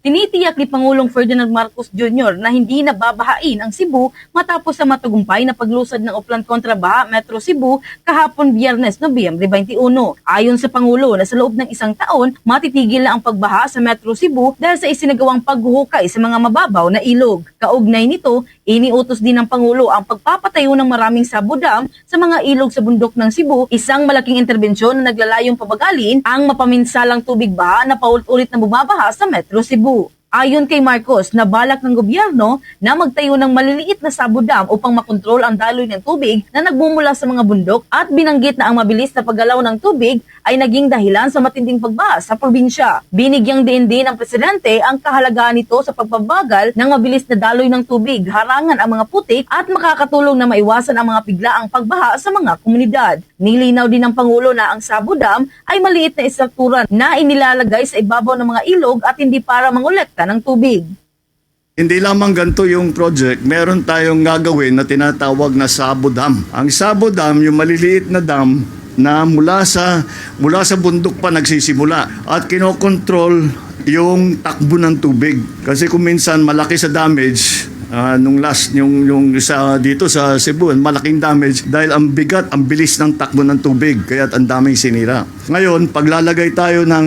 Tinitiyak ni Pangulong Ferdinand Marcos Jr. na hindi nababahain ang Cebu matapos sa matagumpay na paglusad ng Uplan kontra Baha Metro Cebu kahapon Biyernes, Nobyembre 21. Ayon sa Pangulo na sa loob ng isang taon, matitigil na ang pagbaha sa Metro Cebu dahil sa isinagawang paghuhukay sa mga mababaw na ilog. Kaugnay nito, iniutos din ng Pangulo ang pagpapatayo ng maraming sabo dam sa mga ilog sa bundok ng Cebu, isang malaking interbensyon na naglalayong pabagalin ang mapaminsalang tubig baha na paulit-ulit na bumabaha sa Metro Cebu. Ayon kay Marcos, nabalak ng gobyerno na magtayo ng maliliit na sabo dam upang makontrol ang daloy ng tubig na nagmumula sa mga bundok at binanggit na ang mabilis na paggalaw ng tubig ay naging dahilan sa matinding pagbaha sa probinsya. Binigyang din ng presidente ang kahalagahan nito sa pagpabagal ng mabilis na daloy ng tubig, harangan ang mga putik at makakatulong na maiwasan ang mga biglaang pagbaha sa mga komunidad. Nilinaw din ng Pangulo na ang sabo dam ay maliit na istruktura na inilalagay sa ibabaw ng mga ilog at hindi para mangolekta ng tubig. Hindi lamang ganito yung project, meron tayong gagawin na tinatawag na Sabo Dam. Ang Sabo Dam, yung maliliit na dam na mula sa bundok pa nagsisimula at kinokontrol yung takbo ng tubig. Kasi kung minsan malaki sa damage, nung last yung sa dito sa Cebu, malaking damage dahil ang bigat, ang bilis ng takbo ng tubig kaya ang daming sinira. Ngayon, paglalagay tayo ng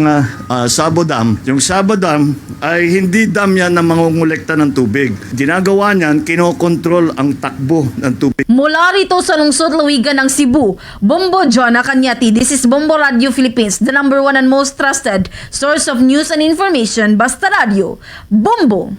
Sabo Dam, yung Sabo Dam ay hindi dam yan na mangungulekta ng tubig. Ginagawa niyan, kinokontrol ang takbo ng tubig. Mula rito sa lungsod Luigan ng Cebu, Bombo Jonah Cañati. This is Bombo Radio Philippines, the #1 and most trusted source of news and information. Basta Radio, Bombo!